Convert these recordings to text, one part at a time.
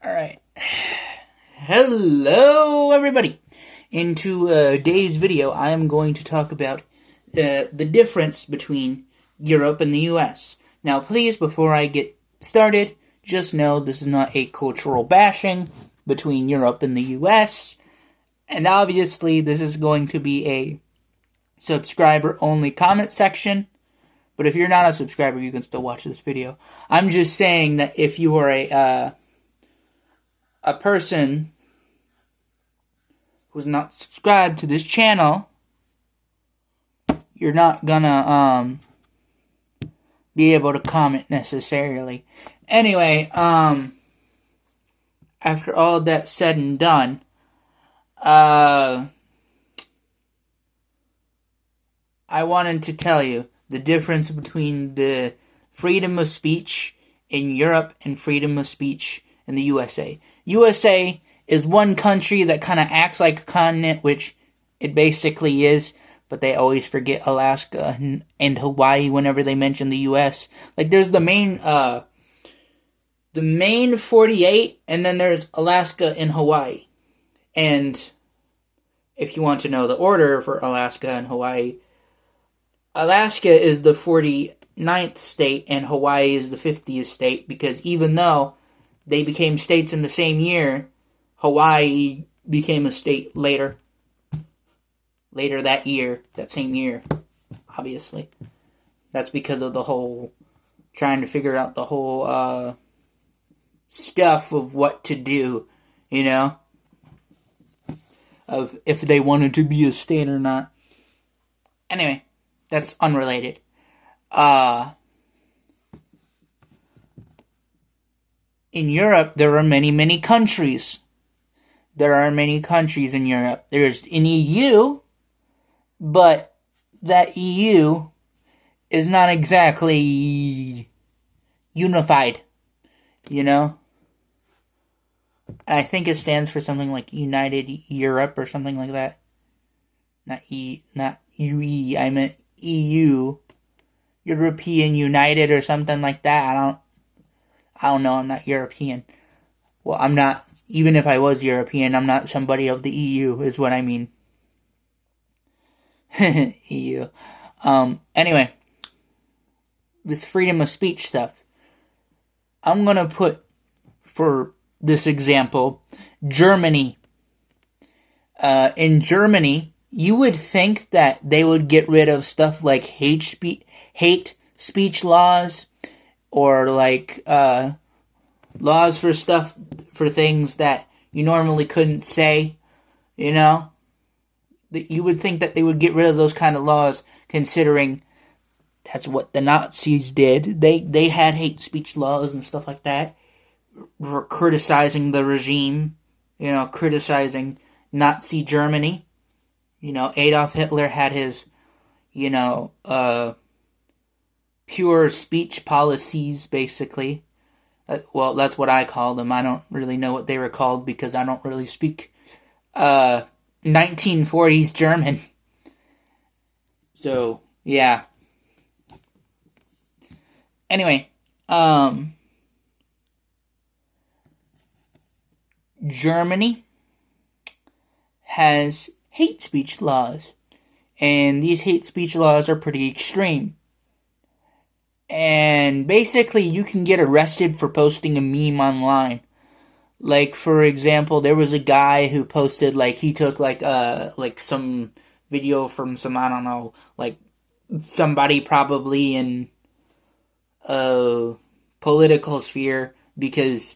Alright. Hello, everybody. In today's video, I am going to talk about the difference between Europe and the US. Now, please, before I get started, just know this is not a cultural bashing between Europe and the US. And obviously, this is going to be a subscriber-only comment section. But if you're not a subscriber, you can still watch this video. I'm just saying that if you are a person who's not subscribed to this channel, you're not gonna be able to comment necessarily. Anyway, after all that said and done, I wanted to tell you the difference between the freedom of speech in Europe and freedom of speech in the USA. USA is one country that kind of acts like a continent, which it basically is, but they always forget Alaska and Hawaii whenever they mention the US. Like, there's the main 48, and then there's Alaska and Hawaii. And if you want to know the order for Alaska and Hawaii, Alaska is the 49th state and Hawaii is the 50th state, because even though they became states in the same year, Hawaii became a state later that same year, obviously. That's because of the whole, trying to figure out the whole stuff of what to do, you know? Of if they wanted to be a state or not. Anyway, that's unrelated. In Europe, there are many, many countries. There are many countries in Europe. There's an EU, but that EU is not exactly unified, you know? I think it stands for something like United Europe or something like that. Not UE, I meant EU. European United or something like that. I don't know, I'm not European. Well, I'm not, even if I was European, I'm not somebody of the EU, is what I mean. EU. Anyway, this freedom of speech stuff. I'm gonna put, for this example, Germany. In Germany, you would think that they would get rid of stuff like hate speech laws, or like laws for things that you normally couldn't say, you know? You would think that they would get rid of those kind of laws, considering that's what the Nazis did. They had hate speech laws and stuff like that, criticizing the regime, you know, criticizing Nazi Germany. You know, Adolf Hitler had his, you know, pure speech policies, basically. Well, that's what I call them. I don't really know what they were called because I don't really speak 1940s German. So, yeah. Anyway, Germany has hate speech laws, and these hate speech laws are pretty extreme. And basically, you can get arrested for posting a meme online. Like, for example, there was a guy who posted, like, he took, like some video from some, I don't know, like, somebody probably in a political sphere, because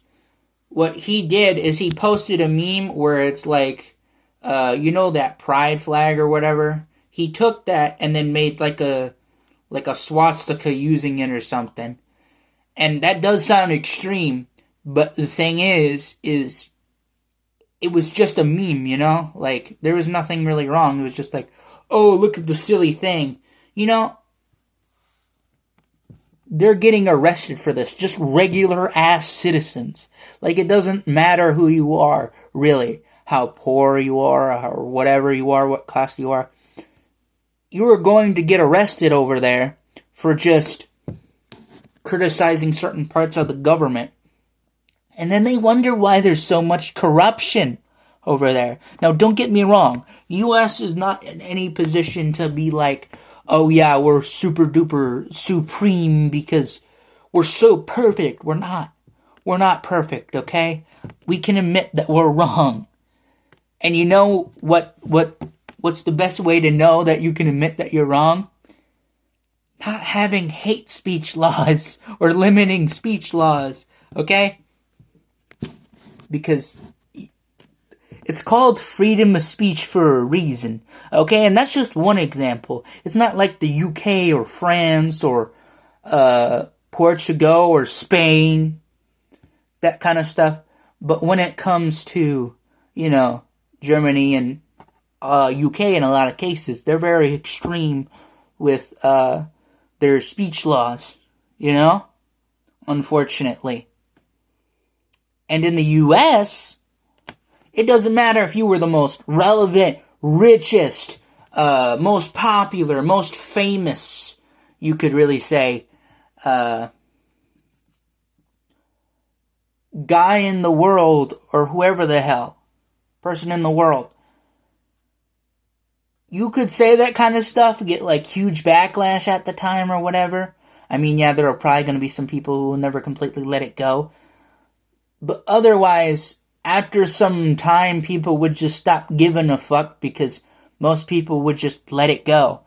what he did is he posted a meme where it's like, you know, that pride flag or whatever? He took that and then made, like a swastika using it or something. And that does sound extreme, but the thing is it was just a meme, you know? Like, there was nothing really wrong. It was just like, oh, look at the silly thing. You know, they're getting arrested for this. Just regular-ass citizens. Like, it doesn't matter who you are, really. How poor you are, or whatever you are, what class you are. You are going to get arrested over there for just criticizing certain parts of the government. And then they wonder why there's so much corruption over there. Now, don't get me wrong. U.S. is not in any position to be like, oh yeah, we're super duper supreme because we're so perfect. We're not. We're not perfect, okay? We can admit that we're wrong. And you know what's the best way to know that you can admit that you're wrong? Not having hate speech laws or limiting speech laws, okay? Because it's called freedom of speech for a reason, okay? And that's just one example. It's not like the UK or France or Portugal or Spain, that kind of stuff. But when it comes to, Germany and UK in a lot of cases, they're very extreme with their speech laws, unfortunately. And in the US, it doesn't matter if you were the most relevant, richest, most popular, most famous, you could really say, guy in the world, or whoever the hell, person in the world. You could say that kind of stuff, get like huge backlash at the time or whatever. I mean, yeah, there are probably going to be some people who will never completely let it go. But otherwise, after some time, people would just stop giving a fuck because most people would just let it go,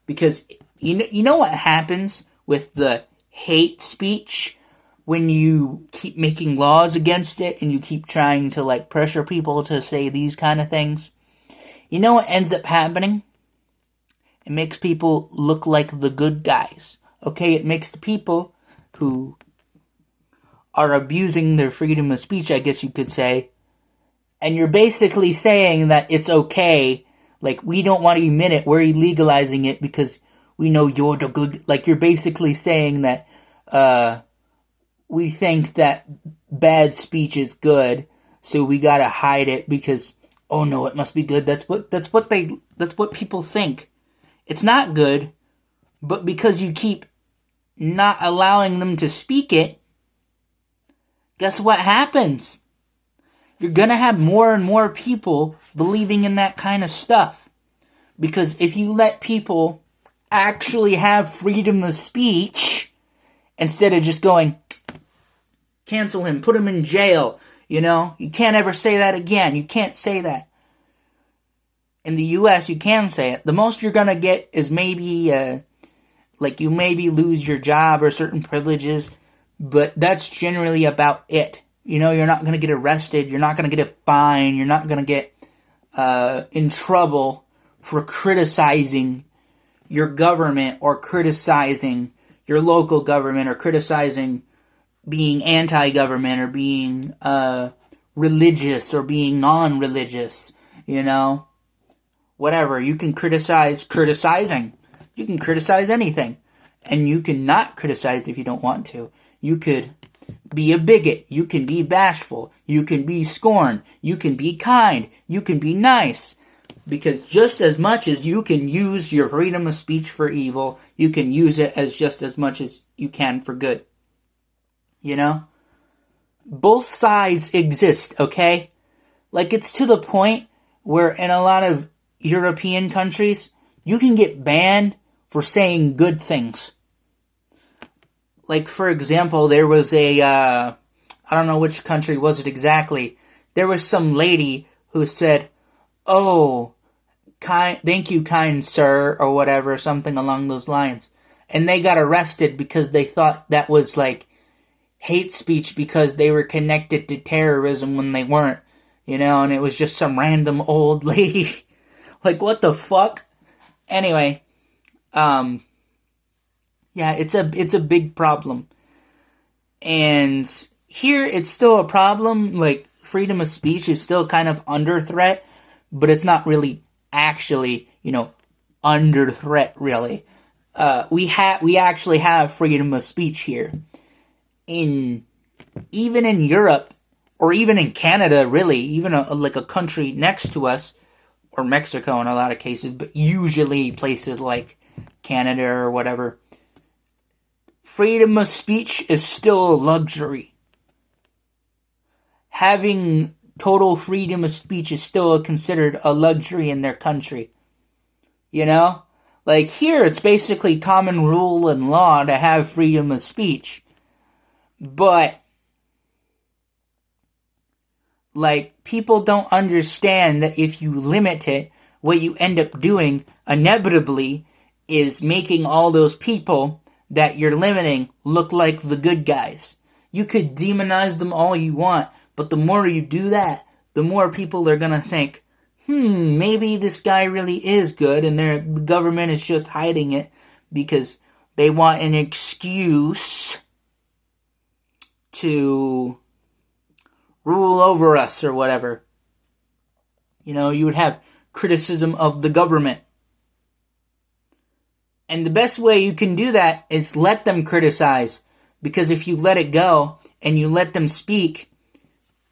Because you know what happens with the hate speech when you keep making laws against it and you keep trying to, like, pressure people to say these kind of things? You know what ends up happening? It makes people look like the good guys, okay? It makes the people who are abusing their freedom of speech, I guess you could say, and you're basically saying that it's okay, like, we don't want to admit it, we're illegalizing it because we know you're the good, like, you're basically saying that, we think that bad speech is good, so we gotta hide it because, oh no, it must be good. That's what people think. It's not good, but because you keep not allowing them to speak it, guess what happens? You're gonna have more and more people believing in that kind of stuff. Because if you let people actually have freedom of speech, instead of just going, cancel him, put him in jail, you can't ever say that again, you can't say that. In the US, you can say it. The most you're gonna get is maybe, you maybe lose your job or certain privileges, but that's generally about it. You're not gonna get arrested, you're not gonna get a fine, you're not gonna get in trouble for criticizing your government or criticizing your local government or criticizing being anti-government or being religious or being non-religious, whatever. You can criticize criticizing. You can criticize anything. And you can not criticize if you don't want to. You could be a bigot. You can be bashful. You can be scorned. You can be kind. You can be nice. Because just as much as you can use your freedom of speech for evil, you can use it as just as much as you can for good. Both sides exist, okay? Like, it's to the point where in a lot of European countries, you can get banned for saying good things. Like, for example, there was I don't know which country was it exactly. There was some lady who said, oh, thank you, kind sir, or whatever, something along those lines. And they got arrested because they thought that was, like, hate speech because they were connected to terrorism when they weren't, and it was just some random old lady. Like, what the fuck? Anyway, yeah, it's a big problem. And here it's still a problem, like, freedom of speech is still kind of under threat, but it's not really actually, under threat, really. We actually have freedom of speech here. Even in Europe, or even in Canada, really, even like a country next to us, or Mexico in a lot of cases, but usually places like Canada or whatever, freedom of speech is still a luxury. having total freedom of speech is still considered a luxury in their country. You know? Like here, it's basically common rule and law to have freedom of speech. But, like, people don't understand that if you limit it, what you end up doing, inevitably, is making all those people that you're limiting look like the good guys. You could demonize them all you want, but the more you do that, the more people are gonna think, maybe this guy really is good, and the government is just hiding it because they want an excuse to rule over us or whatever. You know, you would have criticism of the government. And the best way you can do that is let them criticize. Because if you let it go and you let them speak,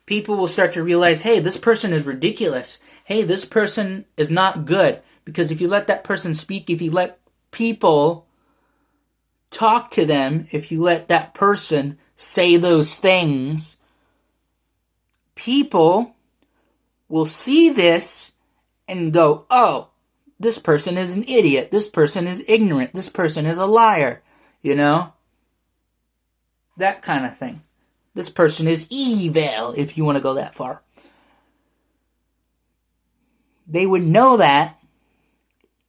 people will start to realize, hey, this person is ridiculous. Hey, this person is not good. Because if you let that person speak, if you let people talk to them, if you let that person say those things, people will see this and go, oh, this person is an idiot. This person is ignorant. This person is a liar. You know? That kind of thing. This person is evil, if you want to go that far. They would know that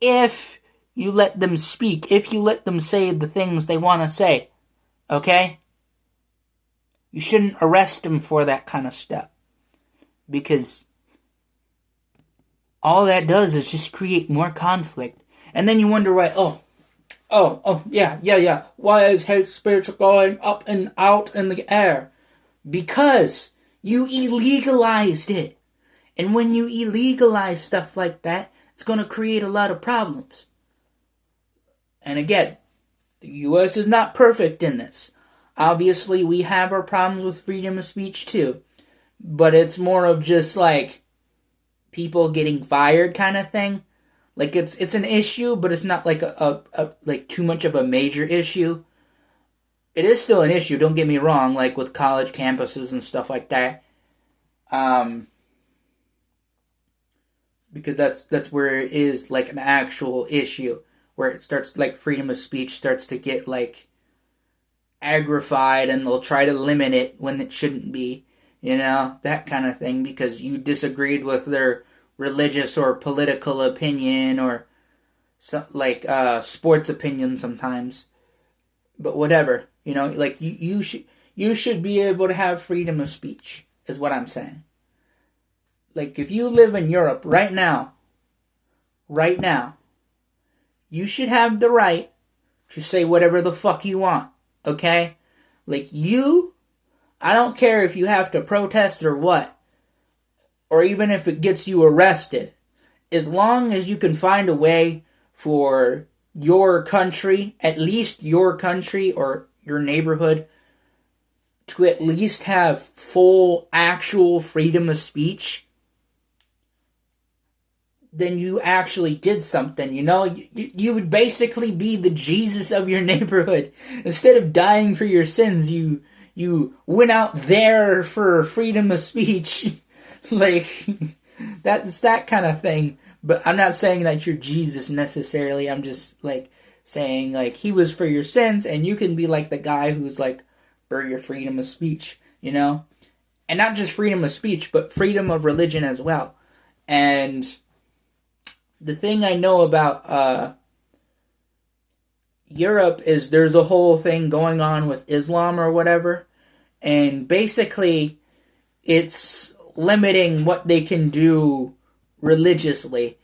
if you let them speak, if you let them say the things they want to say. Okay? You shouldn't arrest them for that kind of stuff. Because all that does is just create more conflict. And then you wonder why, yeah. Why is hate speech going up and out in the air? Because you illegalized it. And when you illegalize stuff like that, it's going to create a lot of problems. And again, the U.S. is not perfect in this. Obviously, we have our problems with freedom of speech too. But it's more of just like people getting fired kind of thing. Like it's an issue, but it's not like a like too much of a major issue. It is still an issue, don't get me wrong, like with college campuses and stuff like that. Because that's where it is like an actual issue, where it starts, like, freedom of speech starts to get like aggravated, and they'll try to limit it when it shouldn't be. You know, that kind of thing, because you disagreed with their religious or political opinion, or sports opinion sometimes. But whatever, you know, like you should be able to have freedom of speech, is what I'm saying. Like, if you live in Europe right now, you should have the right to say whatever the fuck you want, okay? Like, I don't care if you have to protest or what, or even if it gets you arrested. As long as you can find a way for your country, at least your country or your neighborhood, to at least have full, actual freedom of speech, then you actually did something, you know? You would basically be the Jesus of your neighborhood. Instead of dying for your sins, you went out there for freedom of speech. Like, that's that kind of thing. But I'm not saying that you're Jesus necessarily. I'm just, like, saying, like, he was for your sins, and you can be like the guy who's, like, for your freedom of speech, you know? And not just freedom of speech, but freedom of religion as well. And the thing I know about Europe is there's a whole thing going on with Islam or whatever. And basically, it's limiting what they can do religiously.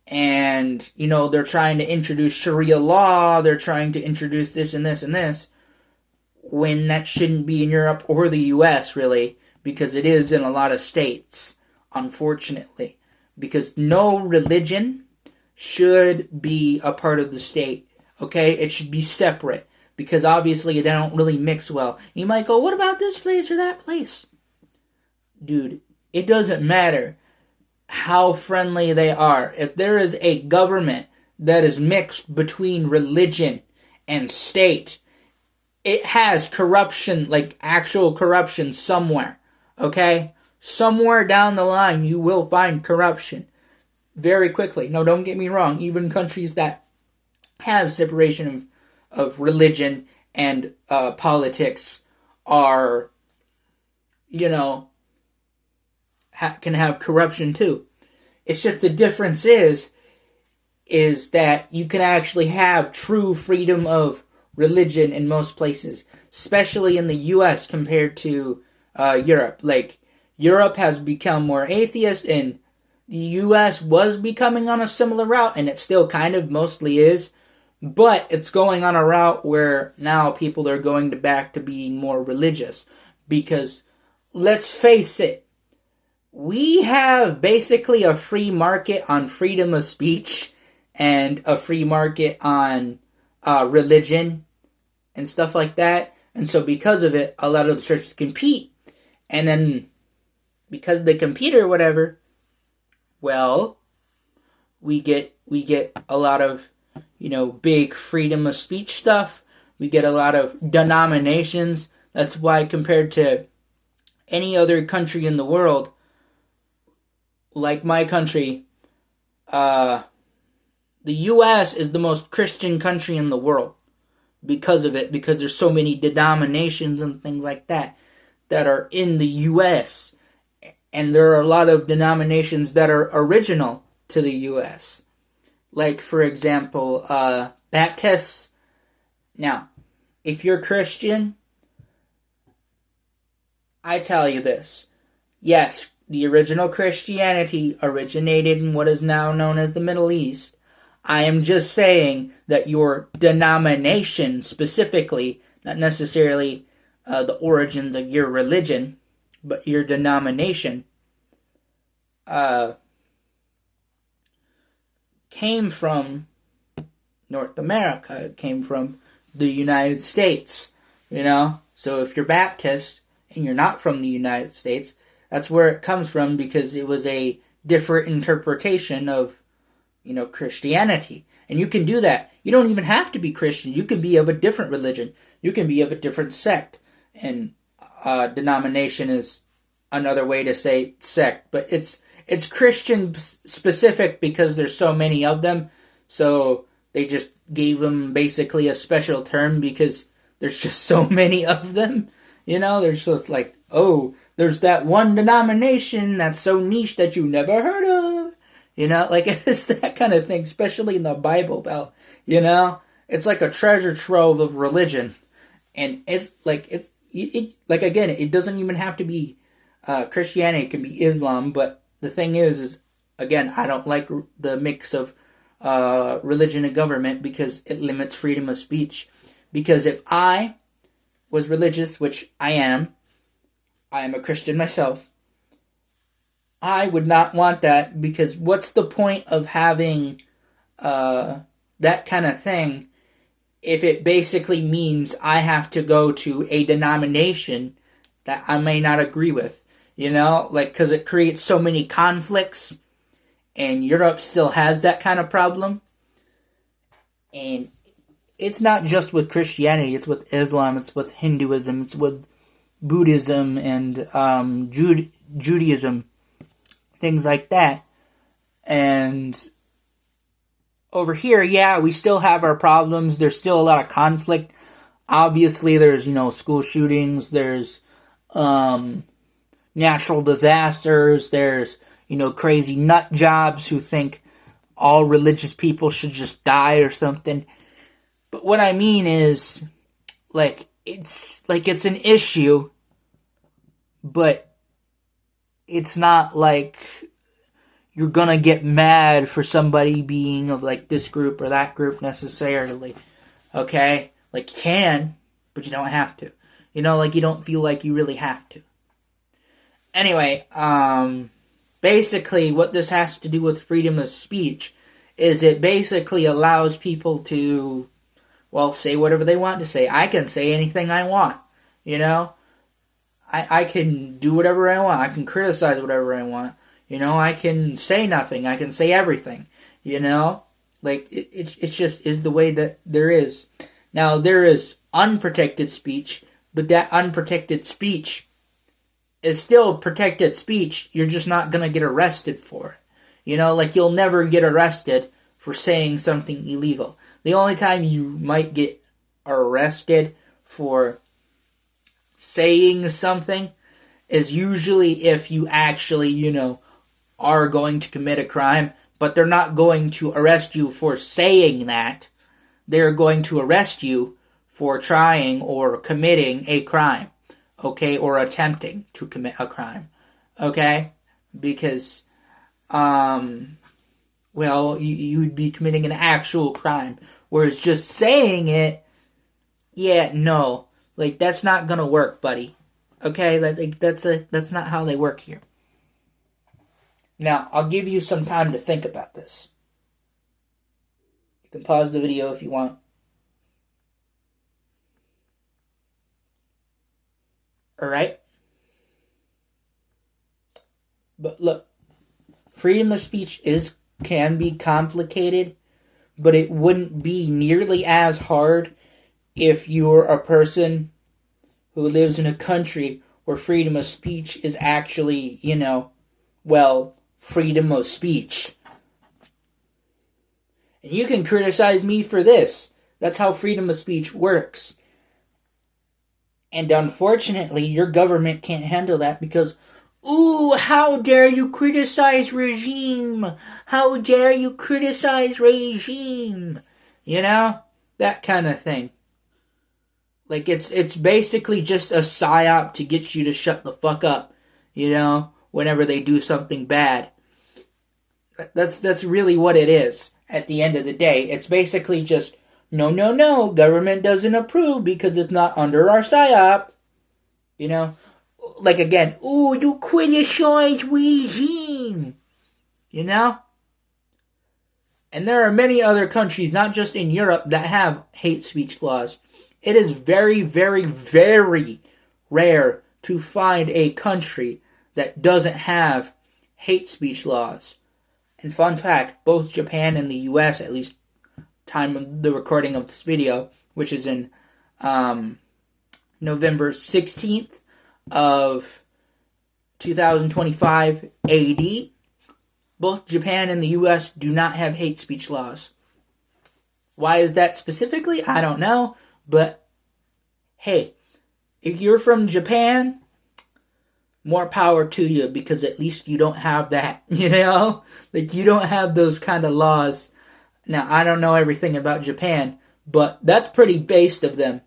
And, you know, they're trying to introduce Sharia law, they're trying to introduce this and this and this, when that shouldn't be in Europe or the US, really, because it is in a lot of states, unfortunately. Because no religion should be a part of the state, okay? It should be separate, because obviously they don't really mix well. You might go, what about this place or that place? Dude, it doesn't matter how friendly they are. If there is a government that is mixed between religion and state, it has corruption, like actual corruption somewhere, okay? somewhere down the line you will find corruption very quickly. No, don't get me wrong. Even countries that have separation of religion and politics are, can have corruption too. It's just the difference is that you can actually have true freedom of religion in most places, especially in the U.S. compared to Europe. Like, Europe has become more atheist, and the U.S. was becoming on a similar route, and it still kind of mostly is, but it's going on a route where now people are going back to being more religious. Because, let's face it, we have basically a free market on freedom of speech and a free market on religion and stuff like that. And so because of it, a lot of the churches compete. And then because they compete or whatever, well, we get a lot of, big freedom of speech stuff. We get a lot of denominations. That's why compared to any other country in the world, like my country, the U.S. is the most Christian country in the world because of it, because there's so many denominations and things like that are in the U.S., and there are a lot of denominations that are original to the U.S. Like, for example, Baptists. Now, if you're Christian, I tell you this. Yes, the original Christianity originated in what is now known as the Middle East. I am just saying that your denomination specifically, not necessarily the origins of your religion, but your denomination, came from North America. It came from the United States, So if you're Baptist and you're not from the United States, that's where it comes from, because it was a different interpretation of, Christianity. And you can do that. You don't even have to be Christian. You can be of a different religion. You can be of a different sect. And denomination is another way to say sect. But it's Christian specific because there's so many of them. So they just gave them basically a special term because there's just so many of them. There's just like, oh, there's that one denomination that's so niche that you never heard of. It's that kind of thing, especially in the Bible Belt. It's like a treasure trove of religion. And it's like, again, it doesn't even have to be Christianity. It can be Islam. But the thing is, again, I don't like the mix of religion and government because it limits freedom of speech. Because if I was religious, which I am a Christian myself, I would not want that, because what's the point of having that kind of thing if it basically means I have to go to a denomination that I may not agree with, because it creates so many conflicts, and Europe still has that kind of problem. And it's not just with Christianity, it's with Islam, it's with Hinduism, it's with Buddhism and Judaism, things like that. And over here, yeah, we still have our problems. There's still a lot of conflict. Obviously, there's, school shootings, there's natural disasters, there's, crazy nut jobs who think all religious people should just die or something. But what I mean is, it's an issue, but it's not like you're gonna get mad for somebody being of, this group or that group necessarily, okay? You can, but you don't have to. You don't feel like you really have to. Anyway, basically what this has to do with freedom of speech is it basically allows people to, say whatever they want to say. I can say anything I want, I can do whatever I want. I can criticize whatever I want. I can say nothing. I can say everything. It just is the way that there is. Now, there is unprotected speech, but that unprotected speech it's still protected speech. You're just not going to get arrested for it. You know, like you'll never get arrested for saying something illegal. The only time you might get arrested for saying something is usually if you actually, are going to commit a crime, but they're not going to arrest you for saying that. They're going to arrest you for trying or committing a crime, okay, or attempting to commit a crime, okay? Because, you would be committing an actual crime, whereas just saying it, no, like, that's not gonna work, buddy, okay? That's not how they work here. Now, I'll give you some time to think about this. You can pause the video if you want. Alright? But look, freedom of speech can be complicated, but it wouldn't be nearly as hard if you're a person who lives in a country where freedom of speech is actually, freedom of speech. And you can criticize me for this. That's how freedom of speech works. And unfortunately, your government can't handle that because, ooh, how dare you criticize regime? How dare you criticize regime? That kind of thing. Like, it's basically just a psyop to get you to shut the fuck up, whenever they do something bad. That's really what it is at the end of the day. It's basically just, no, government doesn't approve because it's not under our psyop. Like again, ooh, you criticize regime. And there are many other countries, not just in Europe, that have hate speech laws. It is very, very, very rare to find a country that doesn't have hate speech laws. And fun fact, both Japan and the US, at least time of the recording of this video, which is in November 16th of 2025 AD, both Japan and the US do not have hate speech laws. Why is that specifically? I don't know. But, hey, if you're from Japan, more power to you, because at least you don't have that, Like, you don't have those kind of laws. Now, I don't know everything about Japan, but that's pretty based of them.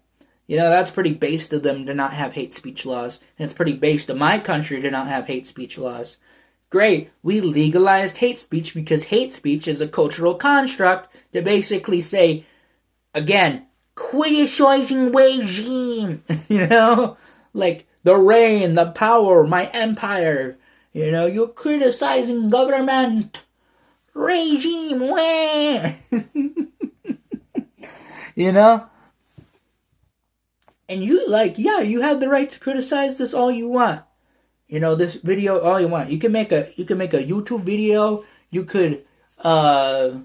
That's pretty based of them to not have hate speech laws. And it's pretty based of my country to not have hate speech laws. Great, we legalized hate speech because hate speech is a cultural construct to basically say, again, criticizing regime, like the reign, the power, my empire, you're criticizing government, regime, and you you have the right to criticize this all you want, this video all you want. You can make a YouTube video, you could, I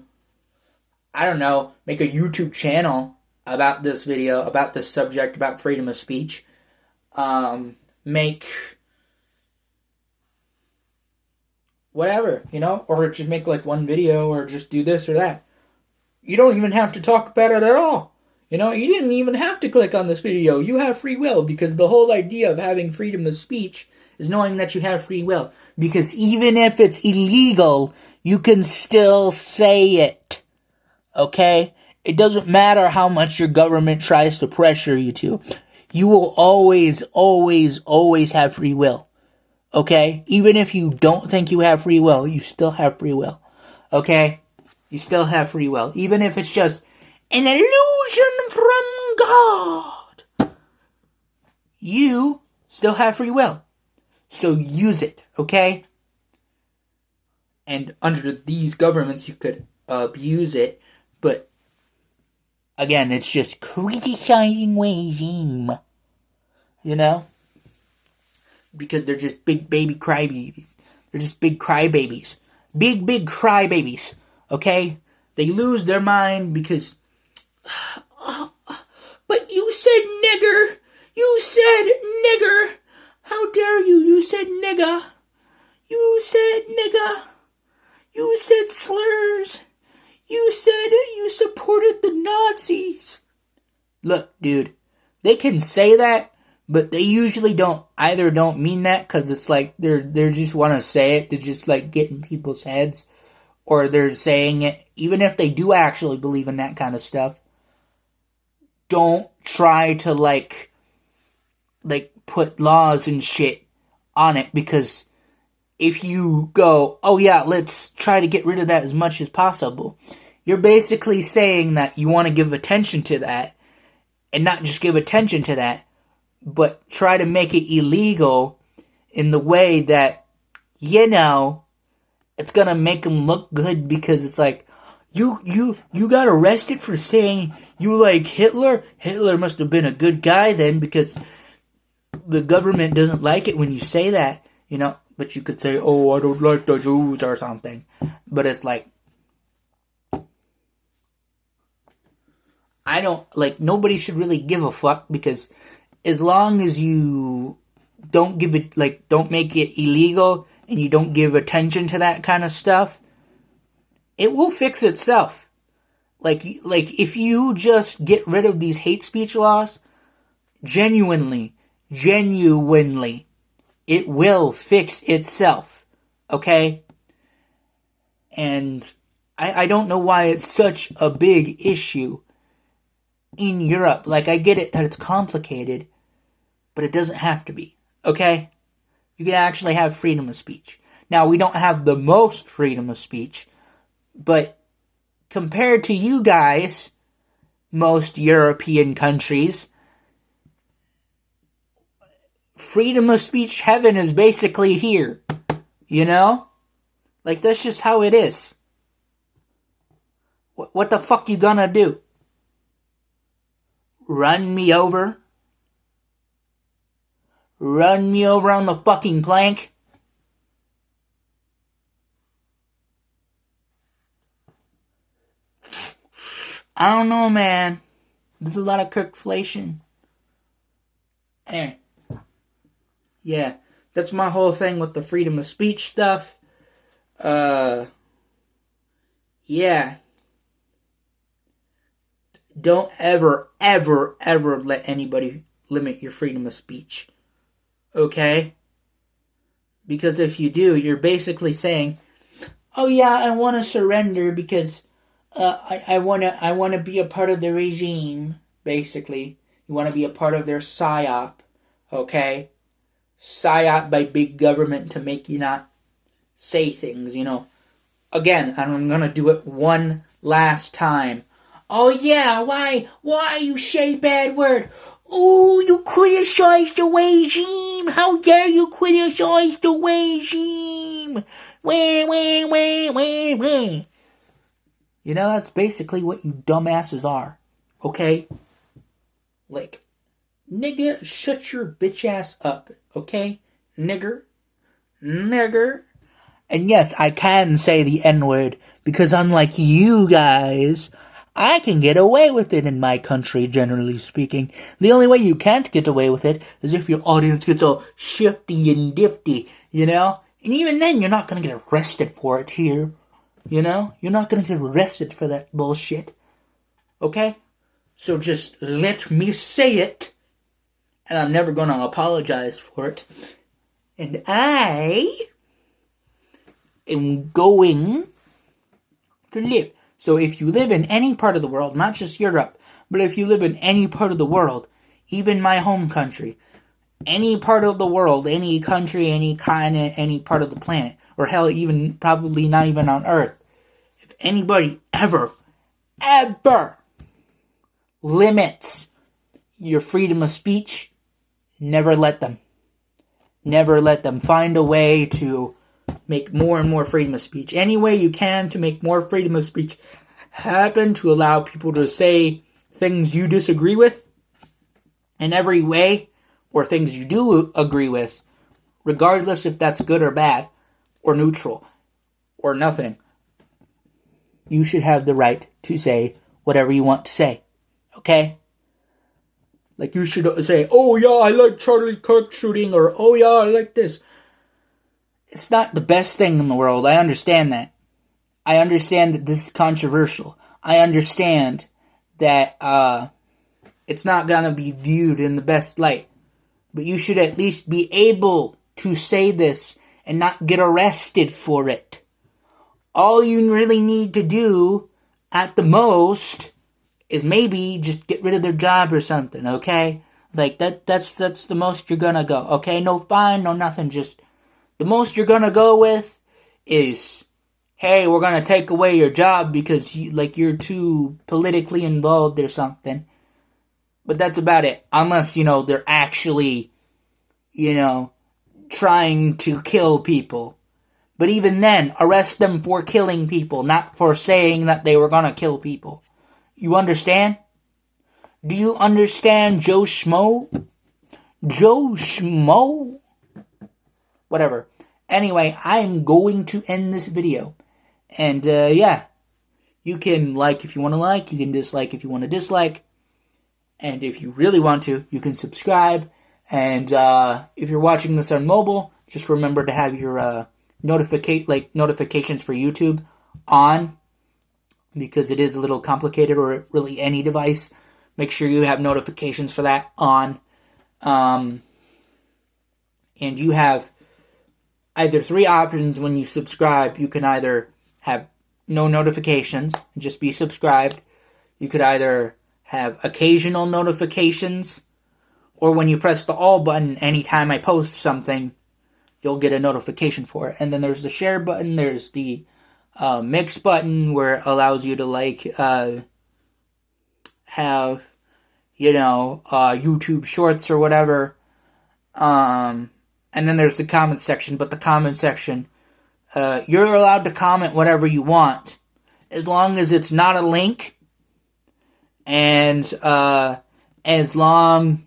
don't know, make a YouTube channel about this video, about this subject, about freedom of speech. Make whatever, or just make like one video, or just do this or that. You don't even have to talk about it at all. You didn't even have to click on this video. You have free will, because the whole idea of having freedom of speech is knowing that you have free will. Because even if it's illegal, you can still say it. Okay? It doesn't matter how much your government tries to pressure you to. You will always, always, always have free will. Okay? Even if you don't think you have free will, you still have free will. Okay? You still have free will. Even if it's just an illusion from God. You still have free will. So use it. Okay? And under these governments, you could abuse it. But again, it's just criticizing regime. Because they're just big baby crybabies. They're just big crybabies. Big crybabies. Okay? They lose their mind because, but you said nigger. You said nigger. How dare you? You said nigga. You said nigga. You said slurs. You said you supported the Nazis. Look, dude, they can say that, but they usually don't mean that because it's like they just want to say it to just like get in people's heads, or they're saying it even if they do actually believe in that kind of stuff. Don't try to like put laws and shit on it, because if you go, oh yeah, let's try to get rid of that as much as possible, you're basically saying that you want to give attention to that, and not just give attention to that, but try to make it illegal in the way that, you know, it's gonna make them look good, because it's like, you got arrested for saying you like Hitler? Hitler must have been a good guy then, because the government doesn't like it when you say that, you know? But you could say, oh, I don't like the Jews or something. But it's like, nobody should really give a fuck, because as long as you don't give it, don't make it illegal, and you don't give attention to that kind of stuff, it will fix itself. Like if you just get rid of these hate speech laws, genuinely, it will fix itself. Okay? And I don't know why it's such a big issue in Europe. Like, I get it that it's complicated, but it doesn't have to be. Okay? You can actually have freedom of speech. Now, we don't have the most freedom of speech, but compared to you guys, most European countries, freedom of speech heaven is basically here. You know? Like, that's just how it is. What the fuck you gonna do? Run me over? Run me over on the fucking plank? I don't know, man. There's a lot of Kirkflation. Anyway. Yeah, that's my whole thing with the freedom of speech stuff. Yeah. Don't ever let anybody limit your freedom of speech. Okay? Because if you do, you're basically saying, oh yeah, I want to surrender because I want to be a part of the regime, basically. You want to be a part of their psyop, okay? Psyop by big government to make you not say things, you know. Again, I'm going to do it one last time. Oh yeah, why you say bad word? Oh, you criticize the regime. How dare you criticize the regime? Wah. You know, that's basically what you dumbasses are. Okay? Like, nigga, shut your bitch ass up. Okay? Nigger. And yes, I can say the N-word, because unlike you guys, I can get away with it in my country, generally speaking. The only way you can't get away with it is if your audience gets all shifty and difty, you know? And even then, you're not gonna get arrested for it here. You know? You're not gonna get arrested for that bullshit. Okay? So just let me say it, and I'm never gonna apologize for it. And I am going to live. So if you live in any part of the world, not just Europe, but if you live in any part of the world, even my home country, any part of the world, any country, any continent, any part of the planet, or hell, even probably not even on Earth, if anybody ever limits your freedom of speech, never let them. Never let them. Find a way to make more and more freedom of speech. Any way you can to make more freedom of speech happen, to allow people to say things you disagree with in every way, or things you do agree with, regardless if that's good or bad, or neutral, or nothing. You should have the right to say whatever you want to say. Okay? Like, you should say, oh yeah, I like Charlie Kirk shooting, or oh yeah, I like this. It's not the best thing in the world. I understand that. I understand that this is controversial. I understand that it's not going to be viewed in the best light. But you should at least be able to say this and not get arrested for it. All you really need to do, at the most, is maybe just get rid of their job or something, okay? Like, that's the most you're gonna go, okay? No fine, no nothing, just the most you're gonna go with is, hey, we're gonna take away your job because you're too politically involved or something. But that's about it. Unless, they're actually, trying to kill people. But even then, arrest them for killing people, not for saying that they were gonna kill people. You understand? Do you understand, Joe Schmo? Joe Schmo? Whatever. Anyway, I'm going to end this video. And, yeah. You can like if you want to like. You can dislike if you want to dislike. And if you really want to, you can subscribe. And, if you're watching this on mobile, just remember to have your, notifications for YouTube on. Because it is a little complicated, or really any device. Make sure you have notifications for that on. And you have either three options when you subscribe. You can either have no notifications and just be subscribed. You could either have occasional notifications, or when you press the all button, anytime I post something, you'll get a notification for it. And then there's the share button. There's the mix button, where it allows you to have YouTube Shorts or whatever. And then there's the comment section. But the comment section, you're allowed to comment whatever you want, as long as it's not a link, and as long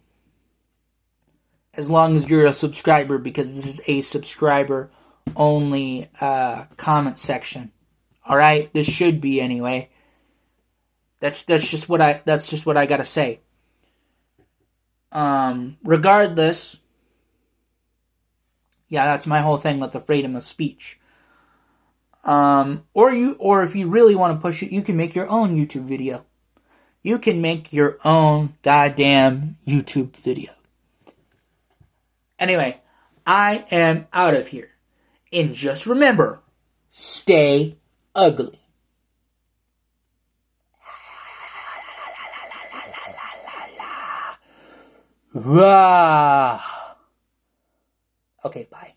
as you're a subscriber, because this is a subscriber only comment section. All right, this should be anyway. That's just what I gotta say. Regardless, yeah, that's my whole thing with the freedom of speech. Or if you really want to push it, you can make your own YouTube video. You can make your own goddamn YouTube video. Anyway, I am out of here. And just remember, stay ugly. Okay, bye.